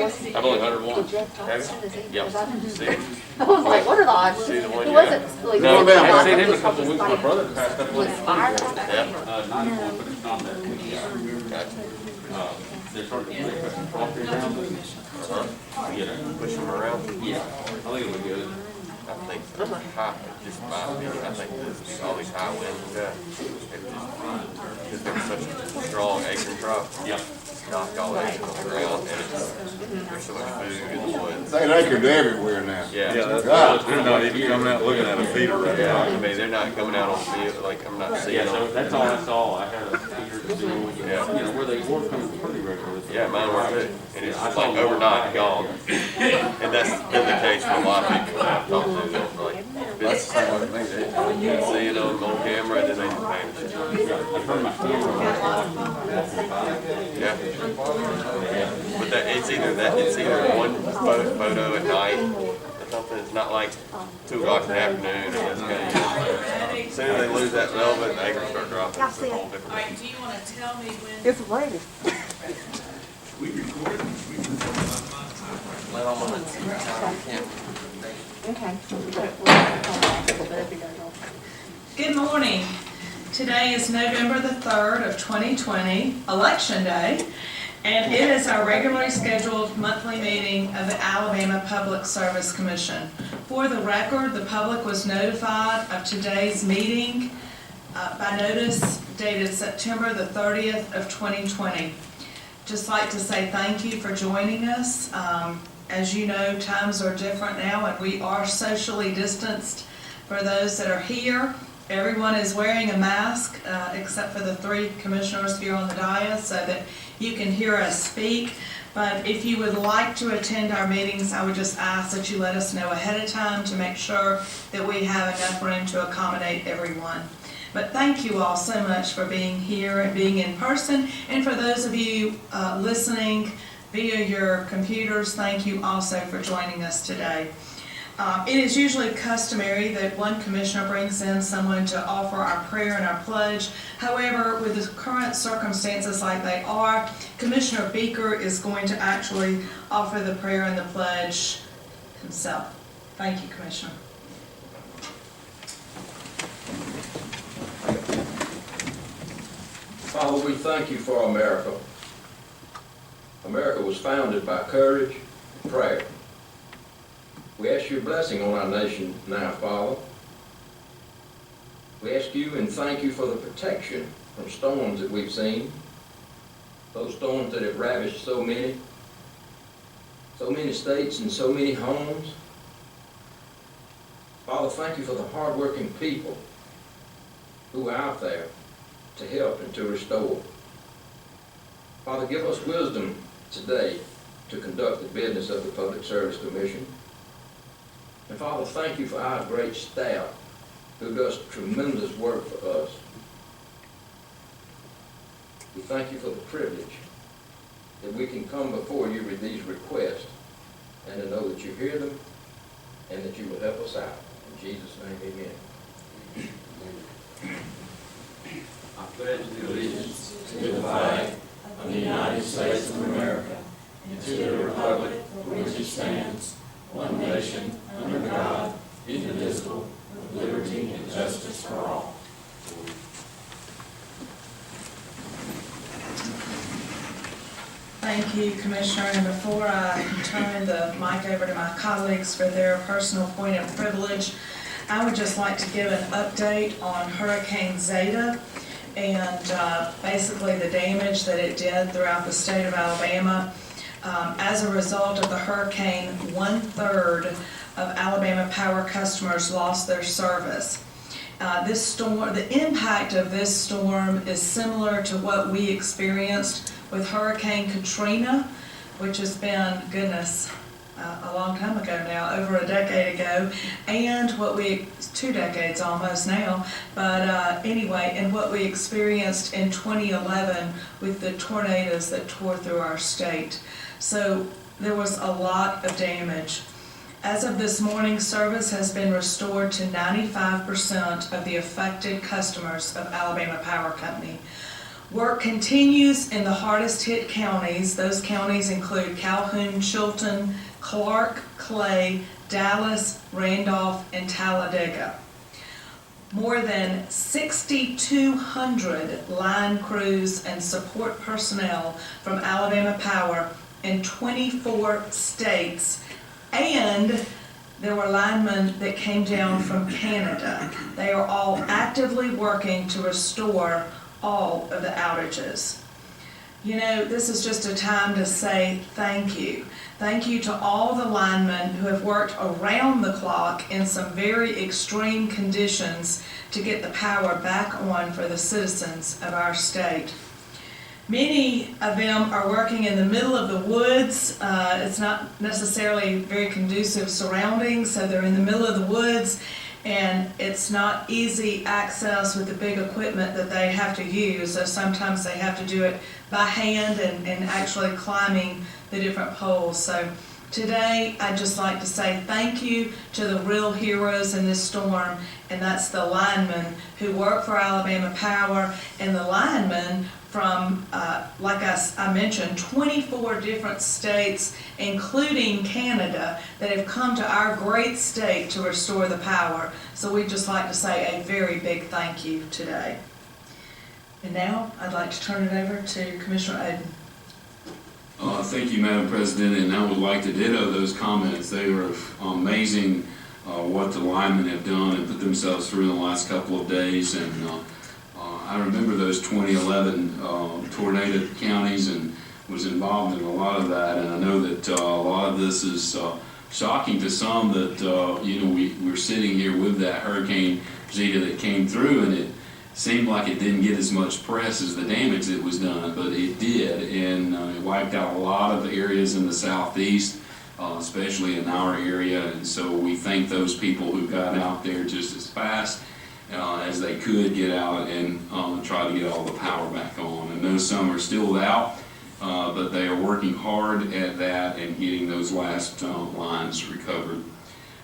I've only hunted one. Yeah. See? I was like, what are the odds? See the one, It yeah. wasn't like. No, it I wasn't seen him a like couple it was weeks. My like- brother passed up Was with fire? Yeah. 91, but it's not that many. Gotcha. They're starting to make a property around it. You know, Push them around. yeah, I think it'll be good. I think high, just my opinion, I think this, all these high winds and that, because there's such a strong acre crop. Yeah. Knocked all that on the ground, and it's, there's so much food in the woods. They acres everywhere now. Yeah. Yeah, God. they're not even coming out looking at a feeder right Yeah, now. I mean, they're not coming out on field, like, I'm not seeing Yeah, so them. that's all I saw. I had a feeder to see, you Yeah. know, where they were coming pretty regularly. Yeah, mine were too, and it's I just saw like them overnight walk gone. by. And that's been the case for a lot of people that I've talked to, they're like, That's the same with me. you can see it on camera, and then they just vanish. I turned my camera Yeah. But that, it's either one photo at night or something, it's not like 2 o'clock in the afternoon, and it's kind of, as soon as they lose that velvet, the acres start dropping, it's a whole different. Alright, do you wanna tell me when? It's raining. Okay. Good morning. Today is November the 3rd of 2020, Election Day, and it is our regularly scheduled monthly meeting of the Alabama Public Service Commission. For the record, the public was notified of today's meeting by notice dated September the 30th of 2020. Just like to say thank you for joining us. As you know, times are different now, and we are socially distanced for those that are here. Everyone is wearing a mask, except for the 3 commissioners here on the dais, so that you can hear us speak. But if you would like to attend our meetings, I would just ask that you let us know ahead of time to make sure that we have enough room to accommodate everyone. But thank you all so much for being here and being in person. And for those of you listening via your computers, thank you also for joining us today. It is usually customary that one commissioner brings in someone to offer our prayer and our pledge. However, with the current circumstances like they are, Commissioner Beaker is going to actually offer the prayer and the pledge himself. Thank you, Commissioner. Father, we thank you for America. America was founded by courage and prayer. We ask your blessing on our nation now, Father. We ask you and thank you for the protection from storms that we've seen, those storms that have ravaged so many states and so many homes. Father, thank you for the hardworking people who are out there to help and to restore. Father, give us wisdom today to conduct the business of the Public Service Commission. And Father, thank you for our great staff who does tremendous work for us. We thank you for the privilege that we can come before you with these requests and to know that you hear them and that you will help us out. In Jesus' name, amen. I pledge allegiance to the flag of the United States of America and to the republic for which it stands, one nation, under God, indivisible, with liberty and justice for all. Thank you, Commissioner. And before I turn the mic over to my colleagues for their personal point of privilege, I would just like to give an update on Hurricane Zeta and basically the damage that it did throughout the state of Alabama. As a result of the hurricane, 1/3 of Alabama Power customers lost their service. This storm, the impact of this storm is similar to what we experienced with Hurricane Katrina, which has been, goodness, a long time ago now, over a decade ago, and 2 decades almost now, but anyway, and what we experienced in 2011 with the tornadoes that tore through our state. So there was a lot of damage. As of this morning, service has been restored to 95% of the affected customers of Alabama Power Company. Work continues in the hardest hit counties. Those counties include Calhoun, Chilton, Clark, Clay, Dallas, Randolph, and Talladega. More than 6,200 line crews and support personnel from Alabama Power in 24 states, and there were linemen that came down from Canada. They are all actively working to restore all of the outages. You know, this is just a time to say thank you. Thank you to all the linemen who have worked around the clock in some very extreme conditions to get the power back on for the citizens of our state. Many of them are working in the middle of the woods. It's not necessarily very conducive surroundings, so they're in the middle of the woods, and it's not easy access with the big equipment that they have to use. So sometimes they have to do it by hand and actually climbing the different poles. So today, I'd just like to say thank you to the real heroes in this storm, and that's the linemen who work for Alabama Power and the linemen from, like I mentioned, 24 different states, including Canada, that have come to our great state to restore the power. So we'd just like to say a very big thank you today. And now, I'd like to turn it over to Commissioner Oden. Thank you, Madam President, and I would like to ditto those comments. They were amazing what the linemen have done and put themselves through in the last couple of days. And I remember those 2011 tornado counties and was involved in a lot of that. And I know that a lot of this is shocking to some that, we're sitting here with that Hurricane Zeta that came through, and it seemed like it didn't get as much press as the damage that was done, but it did, and it wiped out a lot of areas in the southeast, especially in our area, and so we thank those people who got out there just as fast as they could get out and try to get all the power back on. I know some are still out, but they are working hard at that and getting those last lines recovered.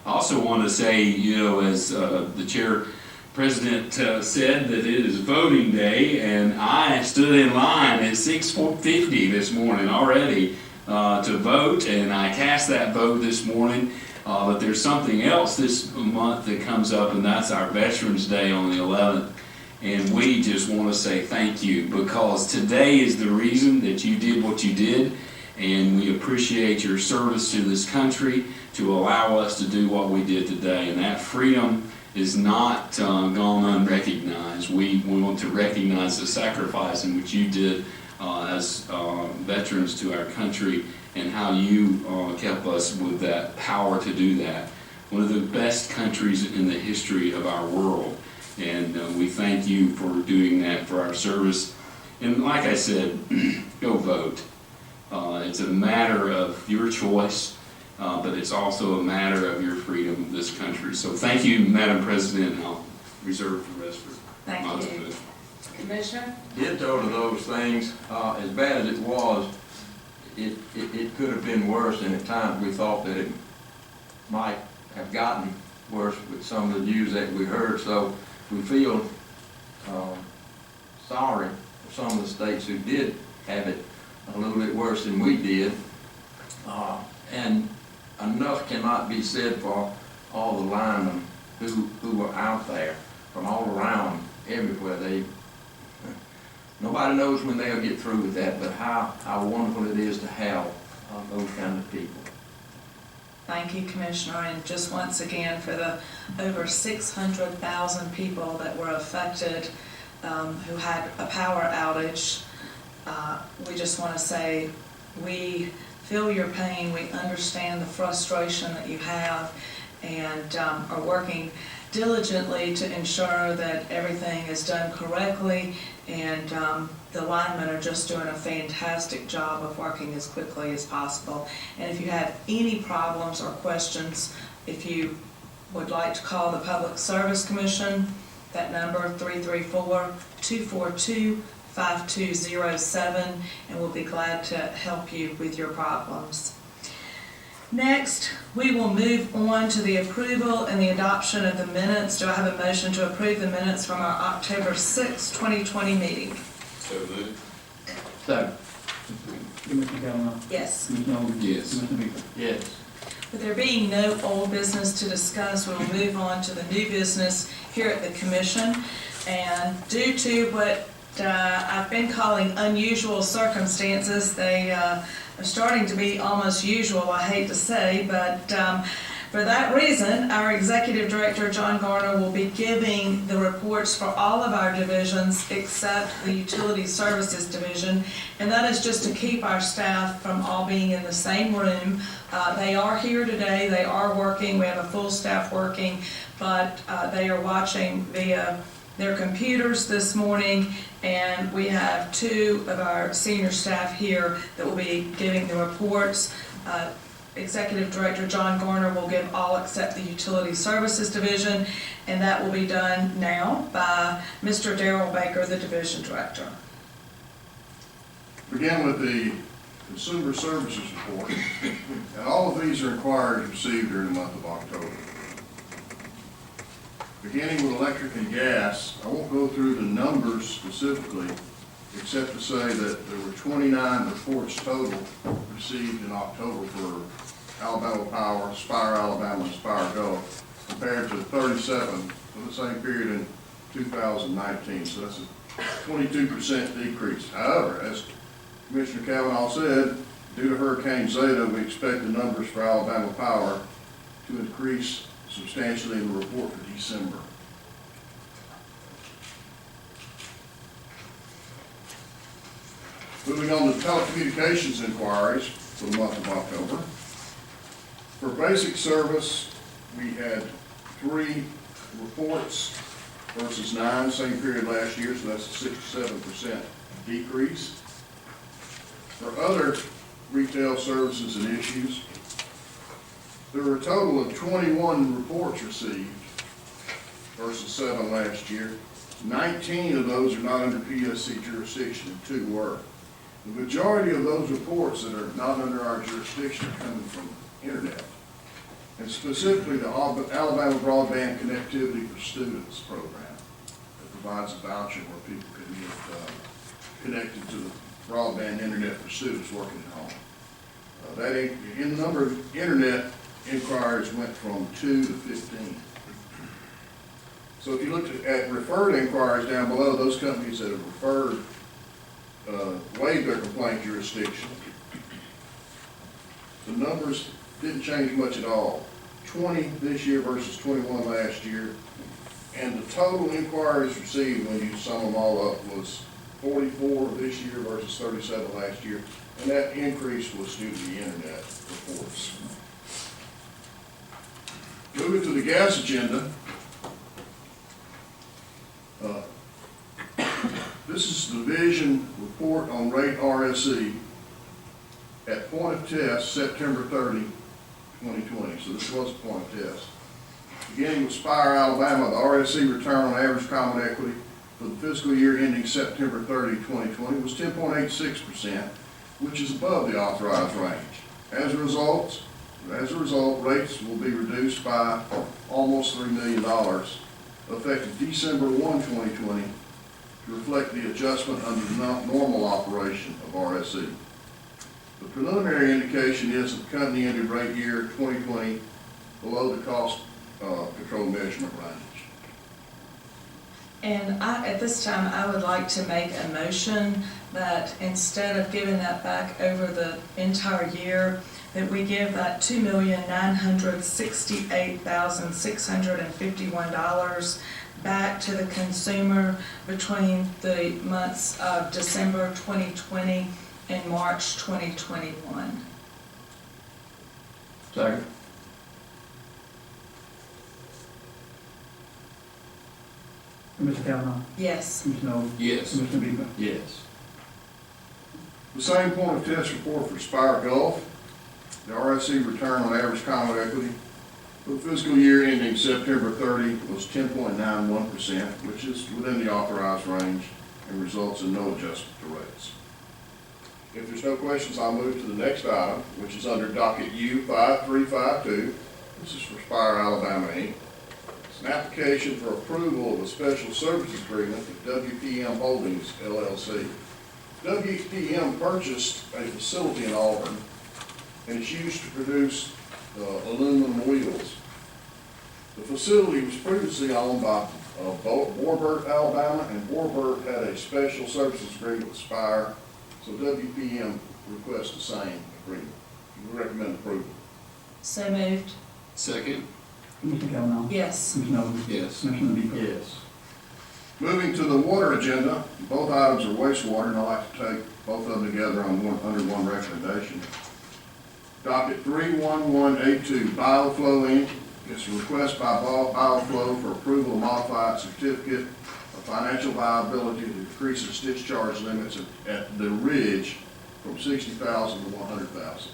I also want to say, as the chair President said that it is voting day, and I stood in line at 6:50 this morning already to vote, and I cast that vote this morning. But there's something else this month that comes up, and that's our Veterans Day on the 11th. And we just want to say thank you, because today is the reason that you did what you did, and we appreciate your service to this country to allow us to do what we did today. And that freedom is not gone unrecognized. We want to recognize the sacrifice in which you did as veterans to our country, and how you kept us with that power to do that. One of the best countries in the history of our world, and we thank you for doing that for our service. And like I said, go vote. It's a matter of your choice. But it's also a matter of your freedom of this country. So thank you, Madam President, and I'll reserve the rest for Thank my you. food. Commissioner? Ditto to those things. As bad as it was, it could have been worse, and at times we thought that it might have gotten worse with some of the news that we heard. So we feel sorry for some of the states who did have it a little bit worse than we did. And enough cannot be said for all the linemen who were out there from all around, everywhere. Nobody knows when they'll get through with that, but how wonderful it is to have those kind of people. Thank you, Commissioner, and just once again for the over 600,000 people that were affected who had a power outage. We just want to say we feel your pain, we understand the frustration that you have, and are working diligently to ensure that everything is done correctly, and the linemen are just doing a fantastic job of working as quickly as possible. And if you have any problems or questions, if you would like to call the Public Service Commission, that number 334-242-5207, and we'll be glad to help you with your problems. Next, we will move on to the approval and the adoption of the minutes. Do I have a motion to approve the minutes from our October 6, 2020 meeting? So moved. Second. Commissioner Kavanaugh. Yes. Commissioner Overby. Yes. Commissioner Bieber. Yes. With there being no old business to discuss, we'll move on to the new business here at the commission. And due to what I've been calling unusual circumstances, they are starting to be almost usual, I hate to say, but for that reason, our Executive Director, John Garner, will be giving the reports for all of our divisions except the Utility Services Division, and that is just to keep our staff from all being in the same room. They are here today, they are working, we have a full staff working, but they are watching via their computers this morning, and we have two of our senior staff here that will be giving the reports. Executive Director John Garner will give all except the Utility Services Division, and that will be done now by Mr. Darrell Baker, the Division Director. Begin with the Consumer Services Report, and all of these are inquiries received during the month of October. Beginning with electric and gas, I won't go through the numbers specifically, except to say that there were 29 reports total received in October for Alabama Power, Spire Alabama, and Spire Gulf, compared to 37 for the same period in 2019. So that's a 22% decrease. However, as Commissioner Kavanaugh said, due to Hurricane Zeta, we expect the numbers for Alabama Power to increase substantially in the report for December. Moving on to telecommunications inquiries for the month of October. For basic service, we had 3 reports versus 9 same period last year, so that's a 67% decrease. For other retail services and issues, there were a total of 21 reports received versus 7 last year. 19 of those are not under PSC jurisdiction and 2 were. The majority of those reports that are not under our jurisdiction are coming from internet, and specifically the Alabama Broadband Connectivity for Students program that provides a voucher where people can get connected to the broadband internet for students working at home. In the number of internet inquiries went from 2 to 15. So if you look at referred inquiries down below, those companies that have referred waived their complaint jurisdiction. The numbers didn't change much at all. 20 this year versus 21 last year. And the total inquiries received when you sum them all up was 44 this year versus 37 last year. And that increase was due to the internet reports. Moving to the gas agenda. This is the division report on rate RSE at point of test September 30, 2020. So this was a point of test. Beginning with Spire, Alabama, the RSE return on average common equity for the fiscal year ending September 30, 2020 was 10.86%, which is above the authorized range. As a result, rates will be reduced by almost $3 million effective December 1, 2020 to reflect the adjustment under the normal operation of RSE. The preliminary indication is that the company ended rate year 2020 below the cost control measurement range. And at this time, I would like to make a motion that instead of giving that back over the entire year, that we give that $2,968,651 back to the consumer between the months of December 2020 and March 2021. Second. Commissioner Kavanaugh. Yes. Commissioner Overby. Yes. Commissioner Bieber. Yes. The same point of test report for Spire Gulf. The RSE return on average common equity for the fiscal year ending September 30 was 10.91%, which is within the authorized range and results in no adjustment to rates. If there's no questions, I'll move to the next item, which is under docket U 5352. This is for Spire Alabama Inc. an application for approval of a special services agreement with WPM Holdings LLC. WPM purchased a facility in Auburn, and it's used to produce aluminum wheels. The facility was previously owned by Warburg, Alabama, and Warburg had a special services agreement with Spire, so WPM requests the same agreement. We recommend approval. So moved. Second? Commissioner Cavanaugh? Yes. Commissioner Owen? Yes. Commissioner DePoe? Yes. Moving to the water agenda, both items are wastewater, and I'd like to take both of them together on under one recommendation. Docket 31182, Bioflow Inc. It's a request by Bioflow for approval of modified certificate of financial viability to decrease its discharge limits at the Ridge from 60,000 to 100,000.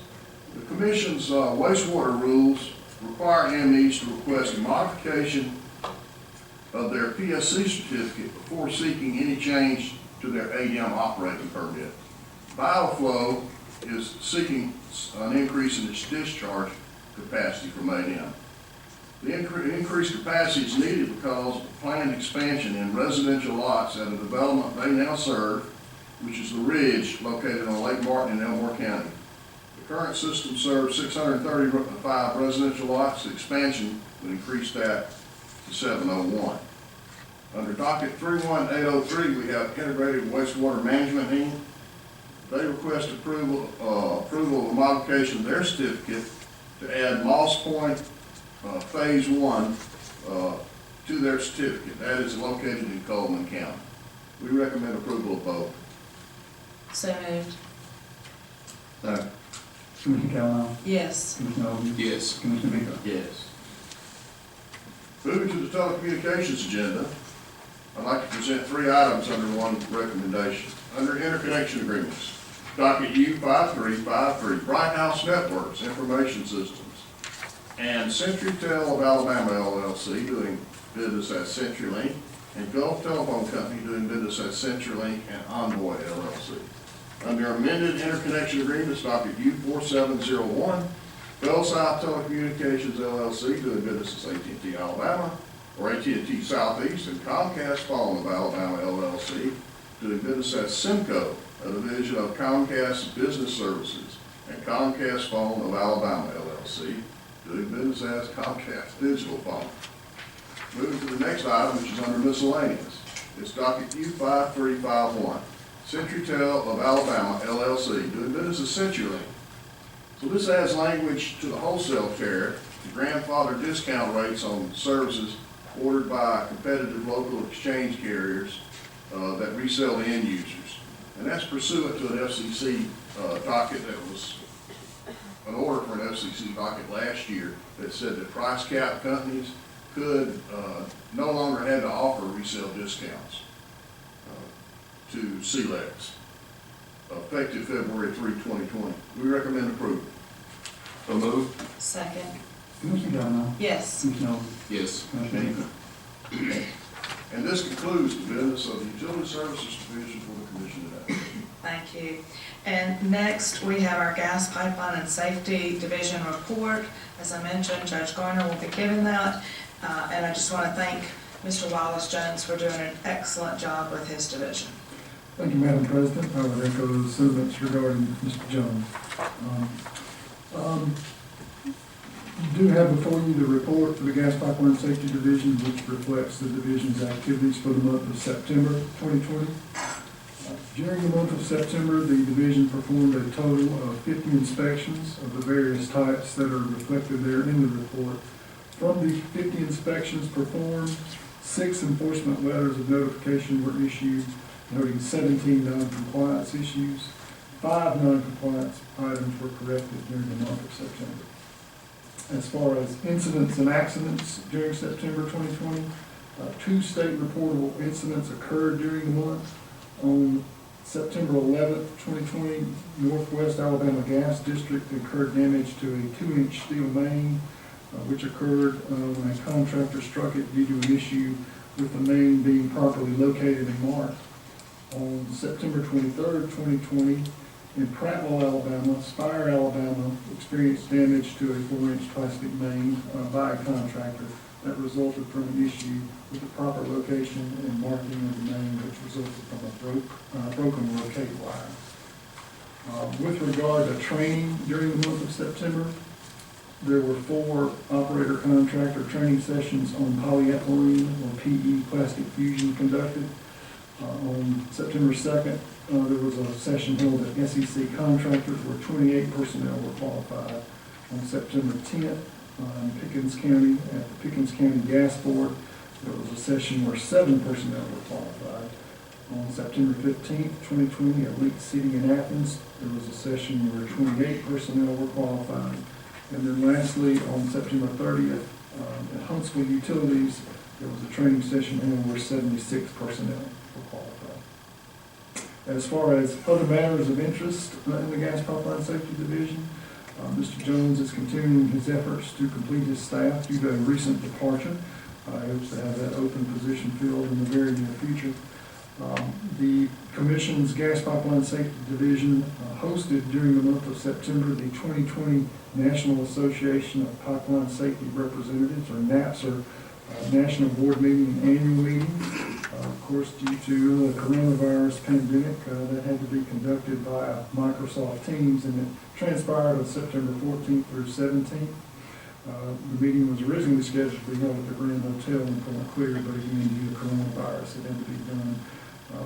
The Commission's wastewater rules require MEs to request a modification of their PSC certificate before seeking any change to their AM operating permit. Bioflow is seeking an increase in its discharge capacity from AM. The increased capacity is needed because of planned expansion in residential lots at a development they now serve, which is the Ridge located on Lake Martin in Elmore County. The current system serves 635 residential lots. The expansion would increase that to 701. Under docket 31803, we have Integrated Wastewater Management Inc. They request approval of a modification of their certificate to add Moss Point Phase 1 to their certificate. That is located in Coleman County. We recommend approval of both. So moved. Second. Commissioner Cavanaugh? Yes. Commissioner Owen? Yes. Commissioner DePoe? Yes. Moving to the telecommunications agenda, I'd like to present three items under one recommendation. Under interconnection agreements, docket U5353, Bright House Networks Information Systems, and CenturyTel of Alabama LLC doing business as CenturyLink, and Gulf Telephone Company doing business as CenturyLink and Envoy LLC. Under amended interconnection agreements, docket U4701, Bell South Telecommunications LLC doing business as AT&T Alabama, or AT&T Southeast, and Comcast Phone of Alabama LLC doing business as Simco, a division of Comcast Business Services, and Comcast Phone of Alabama LLC doing business as Comcast Digital Phone. Moving to the next item, which is under miscellaneous. It's docket U5351, CenturyTel of Alabama LLC doing business as CenturyLink. So this adds language to the wholesale tariff to grandfather discount rates on services ordered by competitive local exchange carriers that resell to end users. And that's pursuant to an FCC docket that was an order for an FCC docket last year that said that price cap companies could no longer have to offer resale discounts to CLECs, effective February 3, 2020. We recommend approval. So moved. Second. Commissioner Cavanaugh? Yes. Commissioner Owen? Yes. Commissioner DePoe? And this concludes the business of the Utility Services Division for the Commission today. Thank you. And next, we have our Gas Pipeline and Safety Division report. As I mentioned, Judge Garner will be giving that. And I just want to thank Mr. Wallace Jones for doing an excellent job with his division. Thank you, Madam President. I would echo the sentiments regarding Mr. Jones. You do have before you the report for the Gas Pipeline Safety Division, which reflects the division's activities for the month of September 2020. During the month of September, the division performed a total of 50 inspections of the various types that are reflected there in the report. From the 50 inspections performed, 6 enforcement letters of notification were issued, noting 17 non-compliance issues. 5 non-compliance items were corrected during the month of September. As far as incidents and accidents during September 2020, 2 state reportable incidents occurred during the month. On September 11th, 2020, Northwest Alabama Gas District incurred damage to a 2-inch steel main, which occurred when a contractor struck it due to an issue with the main being properly located and marked. On September 23rd, 2020, in Prattville, Alabama, Spire, Alabama experienced damage to a 4-inch plastic main by a contractor. that resulted from an issue with the proper location and marking of the name, which resulted from a broken locate wire. With regard to training during the month of September, there were 4 operator contractor training sessions on polyethylene or PE plastic fusion conducted. On September 2nd, there was a session held at SEC Contractors where 28 personnel were qualified. On September 10th, in Pickens County, at the Pickens County Gas Board, there was a session where 7 personnel were qualified. On September 15th, 2020, at Leak City in Athens, there was a session where 28 personnel were qualified. And then lastly, on September 30th, at Huntsville Utilities, there was a training session held where 76 personnel were qualified. As far as other matters of interest in the Gas Pipeline Safety Division, Mr. Jones is continuing his efforts to complete his staff due to a recent departure. He hopes to have that open position filled in the very near future. The Commission's Gas Pipeline Safety Division hosted during the month of September the 2020 National Association of Pipeline Safety Representatives, or NAPSR, National Board Meeting and Annual Meeting. Of course, due to the coronavirus pandemic, that had to be conducted via Microsoft Teams, and it transpired on September 14th through 17th. The meeting was originally scheduled to be held at the Grand Hotel in Point Clear, but again, due to coronavirus, it had to be done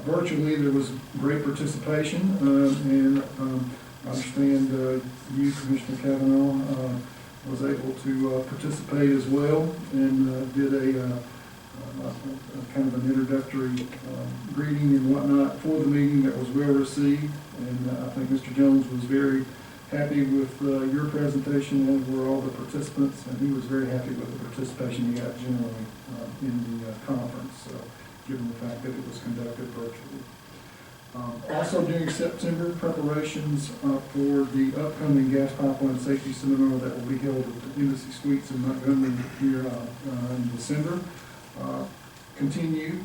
virtually. There was great participation, and I understand you, Commissioner Kavanaugh, was able to participate as well, and did a kind of an introductory greeting and whatnot for the meeting that was well received. And I think Mr. Jones was very happy with your presentation, as were all the participants, and he was very happy with the participation he got generally in the conference, given the fact that it was conducted virtually. Also during September, preparations for the upcoming Gas Pipeline Safety Seminar that will be held at the Embassy Suites in Montgomery here in December continue.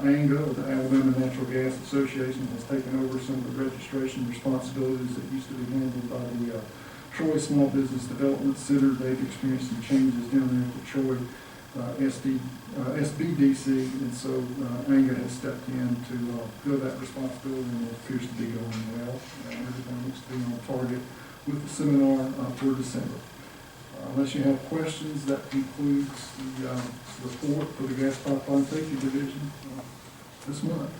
ANGA, or the Alabama Natural Gas Association, has taken over some of the registration responsibilities that used to be handled by the Troy Small Business Development Center. They've experienced some changes down there at the Troy SBDC, and so ANGA has stepped in to fill that responsibility, and it appears to be going well. Everything looks to be on target with the seminar for December. Unless you have questions, that concludes the report for the Gas Pipeline Safety Division this month.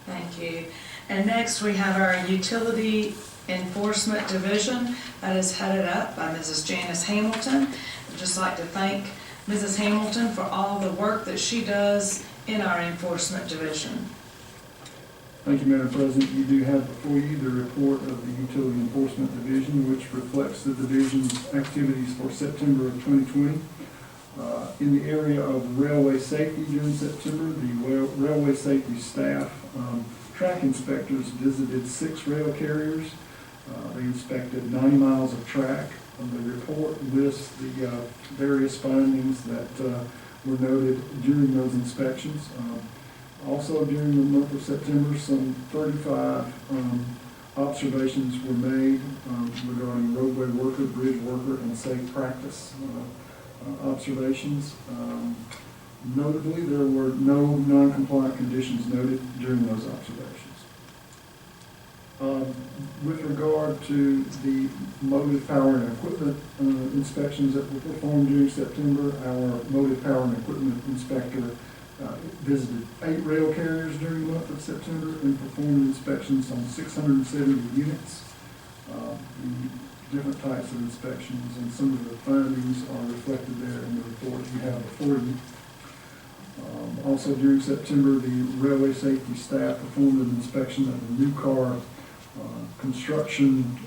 Thank you. And next we have our Utility Enforcement Division that is headed up by Mrs. Janice Hamilton. I'd just like to thank Mrs. Hamilton for all the work that she does in our Enforcement Division. Thank you, Madam President. You do have before you the report of the Utility Enforcement Division, which reflects the division's activities for September of 2020. In the area of railway safety during September, the railway safety staff, track inspectors visited 6 rail carriers. They inspected 90 miles of track. The report lists the various findings that were noted during those inspections. Also, during the month of September, some 35 observations were made regarding roadway worker, bridge worker, and safe practice observations. Notably, there were no non-compliant conditions noted during those observations. With regard to the motive, power, and equipment inspections that were performed during September, our motive, power, and equipment inspector visited 8 rail carriers during the month of September and performed inspections on 670 units. The different types of inspections and some of the findings are reflected there in the report you have before you. Also during September, the railway safety staff performed an inspection of the new car construction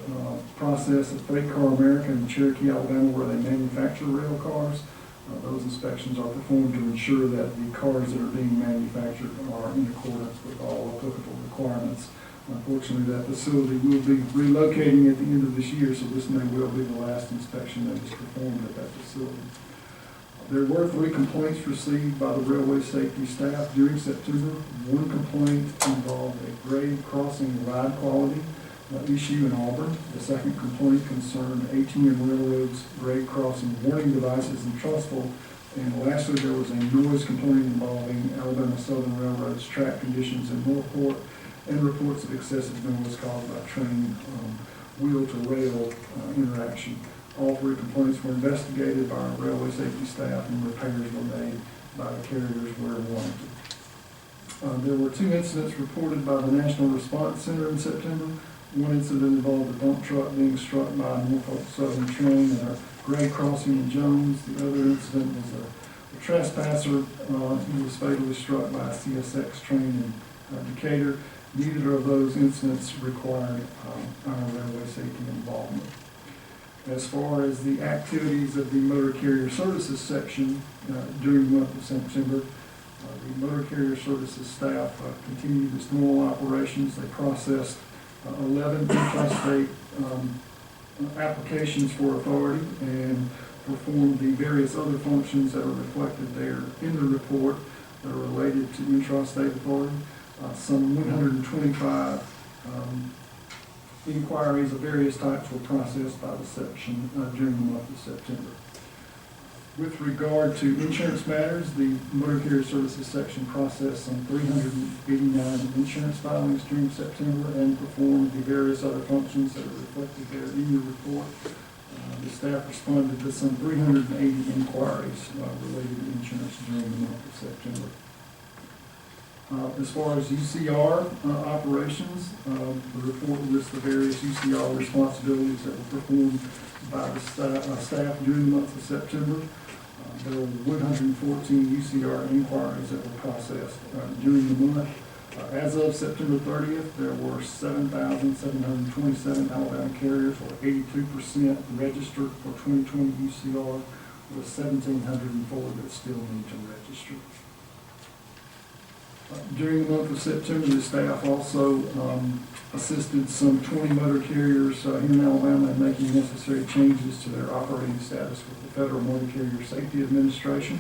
process at Freight Car America in Cherokee, Alabama, where they manufacture rail cars. Those inspections are performed to ensure that the cars that are being manufactured are in accordance with all applicable requirements. Unfortunately, that facility will be relocating at the end of this year, so this may well be the last inspection that is performed at that facility. There were 3 complaints received by the railway safety staff during September. 1 complaint involved a grade crossing ride quality issue in Auburn. The second complaint concerned ATM Railroad's grade crossing warning devices and trussful And lastly, there was a noise complaint involving Alabama Southern Railroad's track conditions in Northport and reports of excessive noise caused by train wheel-to-rail interaction. All three complaints were investigated by our railway safety staff and repairs were made by the carriers where warranted. There were 2 incidents reported by the National Response Center in September. One incident involved a dump truck being struck by a Norfolk Southern train at a grade crossing in Jones. The other incident was a trespasser who was fatally struck by a CSX train in Decatur. Neither of those incidents required our railway safety involvement. As far as the activities of the Motor Carrier Services section during the month of September, the Motor Carrier Services staff continued its normal operations. They processed 11 intrastate applications for authority and performed the various other functions that are reflected there in the report that are related to intrastate authority. Some 125 inquiries of various types were processed by the section during the month of September. With regard to insurance matters, the Motor Carrier Services section processed some 389 insurance filings during September and performed the various other functions that are reflected there in your report. The staff responded to some 380 inquiries related to insurance during the month of September. As far as UCR operations, the report lists the various UCR responsibilities that were performed by the staff during the month of September. There were 114 UCR inquiries that were processed during the month. As of September 30th, there were 7,727 Alabama carriers, or 82% registered for 2020 UCR, with 1,704 that still need to register. During the month of September, the staff also assisted some 20 motor carriers here in Alabama in making necessary changes to their operating status with the Federal Motor Carrier Safety Administration.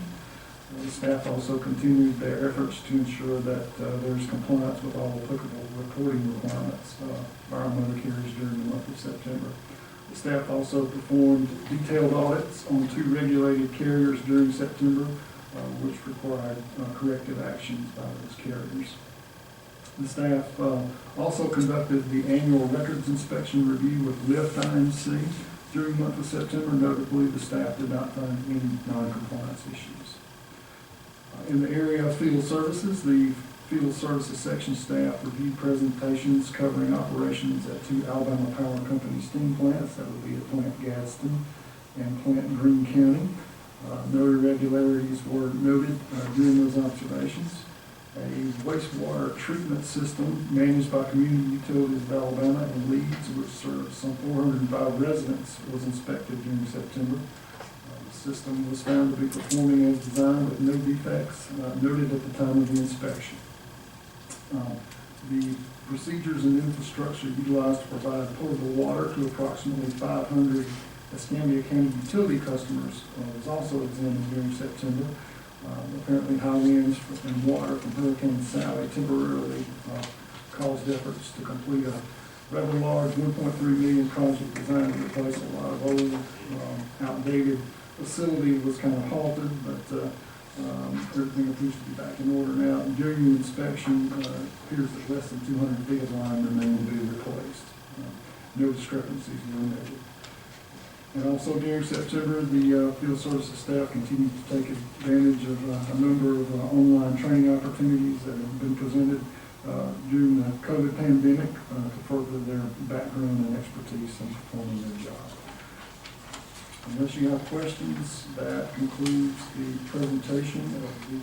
The staff also continued their efforts to ensure that there's compliance with all applicable reporting requirements by our motor carriers during the month of September. The staff also performed detailed audits on 2 regulated carriers during September, which required corrective actions by those carriers. The staff also conducted the annual records inspection review with Lyft IMC during the month of September. Notably, the staff did not find any non-compliance issues. In the area of field services, the field services section staff reviewed presentations covering operations at 2 Alabama Power Company steam plants. That would be at Plant Gadsden and Plant Greene County. No irregularities were noted during those observations. A wastewater treatment system managed by Community Utilities of Alabama in Leeds, which serves some 405 residents, was inspected during September. The system was found to be performing as designed with no defects noted at the time of the inspection. The procedures and infrastructure utilized to provide potable water to approximately 500 Escambia County utility customers was also examined during September. Apparently high winds and water from Hurricane Sally temporarily caused efforts to complete a rather large $1.3 million project designed to replace a lot of old, outdated facility. Was kind of halted, but everything appears to be back in order now. During the inspection, it appears that less than 200 feet of line remain to be replaced. No discrepancies were noted. And also during September, the field services staff continued to take advantage of a number of online training opportunities that have been presented during the COVID pandemic to further their background and expertise in performing their job. Unless you have questions, that concludes the presentation of the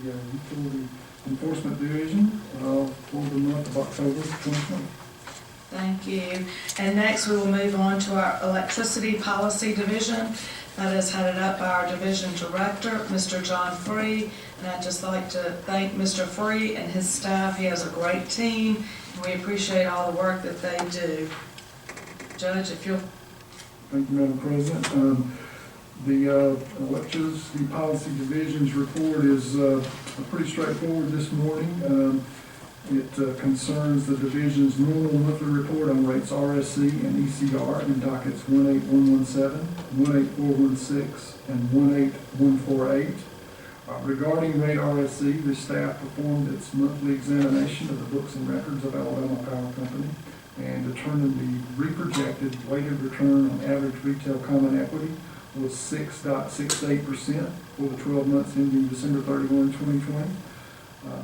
Utility Enforcement Division for the month of October 2020. Thank you. And next we will move on to our Electricity Policy Division. That is headed up by our Division Director, Mr. John Free. And I'd just like to thank Mr. Free and his staff. He has a great team, and we appreciate all the work that they do. Judge, if you'll... Thank you, Madam President. The Electricity Policy Division's report is pretty straightforward this morning. It concerns the division's normal monthly report on rates RSC and ECR in dockets 18117, 18416, and 18148. Regarding rate RSC, the staff performed its monthly examination of the books and records of Alabama Power Company and determined the reprojected weighted return on average retail common equity was 6.68% for the 12 months ending December 31, 2020.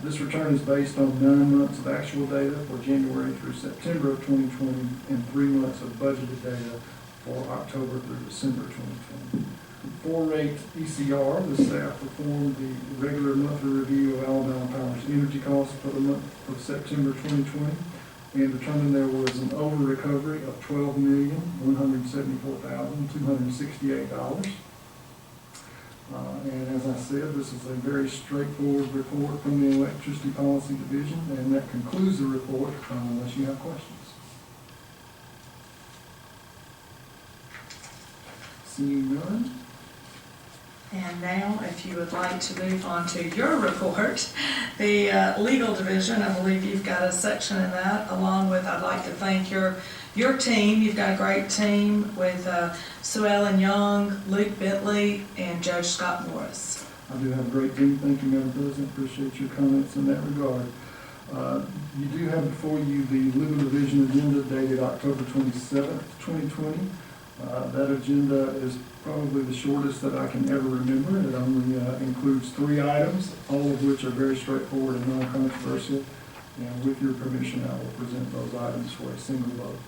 This return is based on 9 months of actual data for January through September of 2020 and 3 months of budgeted data for October through December 2020. For rate ECR, the staff performed the regular monthly review of Alabama Power's energy costs for the month of September 2020 and determined there was an over recovery of $12,174,268. And as I said, this is a very straightforward report from the Electricity Policy Division, and that concludes the report unless you have questions. Seeing none. And now, if you would like to move on to your report, the legal division, I believe you've got a section in that, along with, I'd like to thank your team. You've got a great team with Sue Ellen Young, Luke Bentley, and Judge Scott Morris. I do have a great team. Thank you, Madam President. Appreciate your comments in that regard. You do have before you the legal division agenda dated October 27th, 2020. That agenda is probably the shortest that I can ever remember. It only includes 3 items, all of which are very straightforward and non-controversial. And with your permission, I will present those items for a single vote.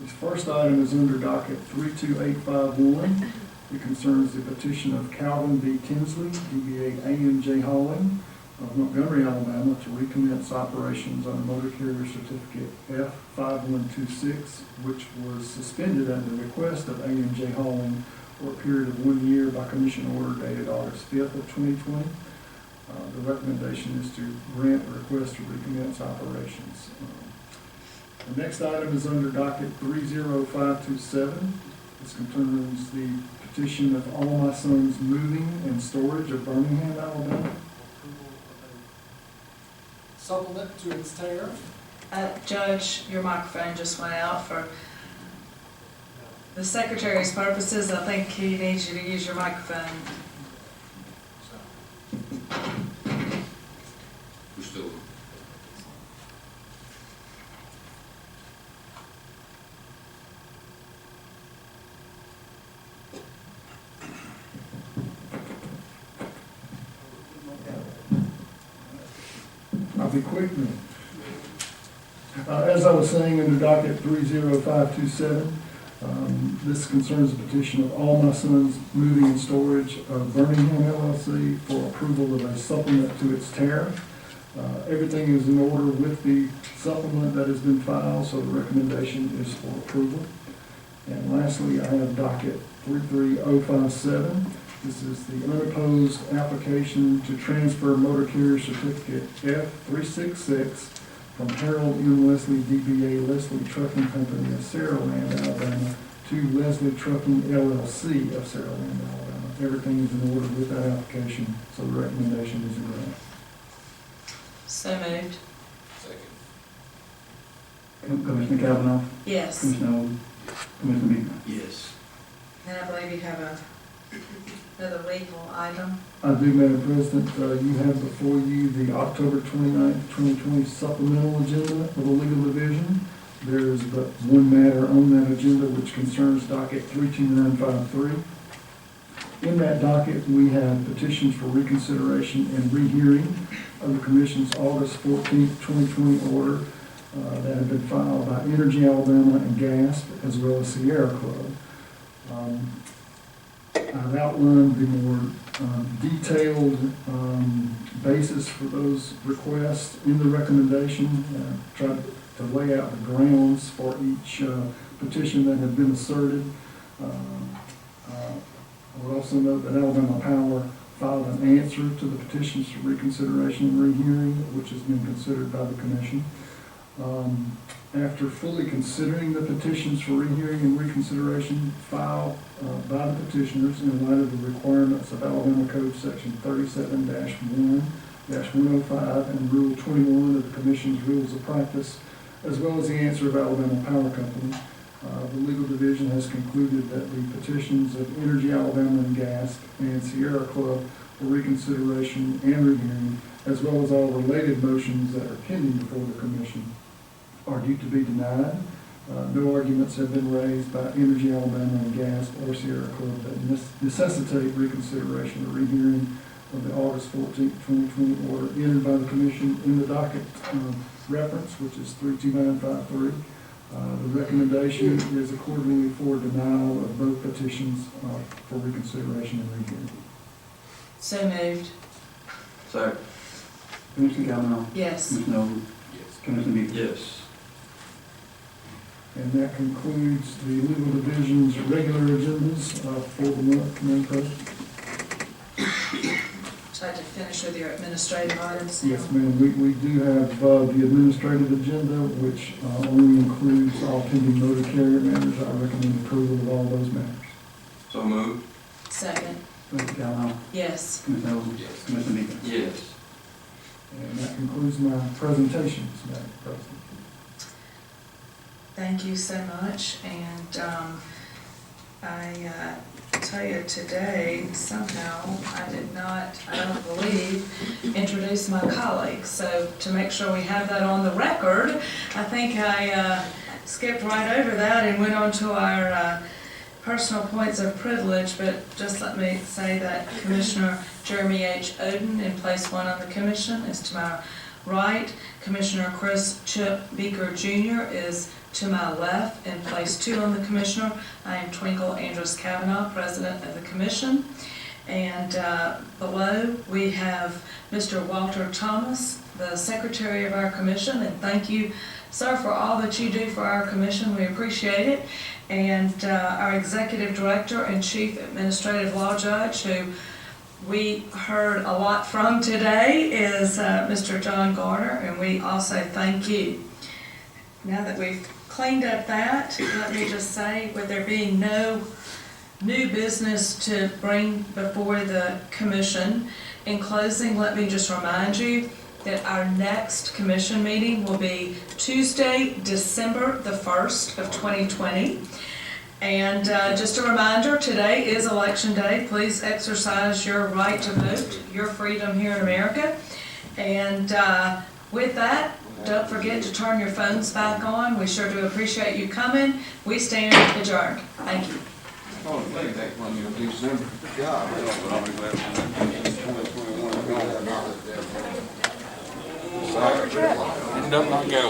This first item is under docket 32851. It concerns the petition of Calvin B. Tinsley, DBA AMJ Hauling of Montgomery, Alabama, to recommence operations on Motor Carrier Certificate F5126, which was suspended at the request of AMJ Hauling for a period of 1 year by commission order dated August 5th of 2020. The recommendation is to grant the request to recommence operations. The next item is under docket 30527. This concerns the petition of All My Sons Moving and Storage of Birmingham, Alabama. Supplement to its tariff. Judge, your microphone just went out for the secretary's purposes. I think he needs you to use your microphone. We're still. I'll be quick then. As I was saying, under docket 30527, this concerns the petition of All My Sons Moving and Storage of Birmingham LLC for approval of a supplement to its tariff. Everything is in order with the supplement that has been filed, so the recommendation is for approval. And lastly, I have docket 33057. This is the unopposed application to transfer motor carrier certificate F366 from Harold M. Leslie, DBA Leslie Trucking Company of Saraland, Alabama, to Leslie Trucking LLC of Saraland, Alabama. Everything is in order with that application, so the recommendation is a grant. So moved. Second. Commissioner Cavanaugh, Yes. Commissioner Owen, Commissioner Meekman. Yes. And I believe you have another legal item. I do, Madam President. You have before you the October 29th, 2020 supplemental agenda of the legal division. There is but one matter on that agenda which concerns docket 32953. In that docket, we have petitions for reconsideration and rehearing of the Commission's August 14th, 2020 order that have been filed by Energy Alabama and GASP, as well as Sierra Club. I've outlined the more detailed basis for those requests in the recommendation, tried to lay out the grounds for each petition that had been asserted. I would also note that Alabama Power filed an answer to the petitions for reconsideration and rehearing, which has been considered by the Commission. After fully considering the petitions for rehearing and reconsideration filed by the petitioners in light of the requirements of Alabama Code Section 37-1-105 and Rule 21 of the Commission's Rules of Practice, as well as the answer of Alabama Power Company, the legal division has concluded that the petitions of Energy Alabama and GASP and Sierra Club for reconsideration and rehearing, as well as all related motions that are pending before the commission, are due to be denied. No arguments have been raised by Energy Alabama and Gas or Sierra Club that necessitate reconsideration or rehearing of the August 14, 2020 order entered by the commission in the docket reference, which is 32953. The recommendation is accordingly for denial of both petitions for reconsideration and rehearing. So moved. Second. Commissioner Cavanaugh? Yes. Commissioner Over? Yes. Commissioner Bieber? Yes. And that concludes the legal division's regular agendas for the month, Madam President. Try to finish with your administrative items. Yes, ma'am. We do have the administrative agenda, which only includes all pending motor carrier matters. I recommend approval of all those matters. So moved. Second. Commissioner Cavanaugh? Yes. Commissioner Over? Yes. Commissioner Bieber? Yes. And that concludes my presentations, Madam President. Thank you so much, and I tell you, today, somehow, I did not, I don't believe, introduce my colleagues. So to make sure we have that on the record, I think I skipped right over that and went on to our personal points of privilege, but just let me say that Commissioner Jeremy H. Oden in place 1 on the commission is to my right. Commissioner Chris Chip Beaker Jr. is to my left in place 2 on the commissioner. I am Twinkle Andrews Cavanaugh, president of the commission. And below we have Mr. Walter Thomas, the secretary of our commission. And thank you, sir, for all that you do for our commission. We appreciate it. And our executive director and chief administrative law judge, who we heard a lot from today, is Mr. John Garner, and we also thank you. Now that we've cleaned up that, let me just say, with there being no new business to bring before the commission, in closing, let me just remind you that our next commission meeting will be Tuesday, December the 1st of 2020. And just a reminder, today is Election Day. Please exercise your right to vote, your freedom here in America. And with that, don't forget to turn your phones back on. We sure do appreciate you coming. We stand adjourned. Thank you. Oh, that one in December. God, but I'll be glad when 2021 is gone. Sorry. It does not go.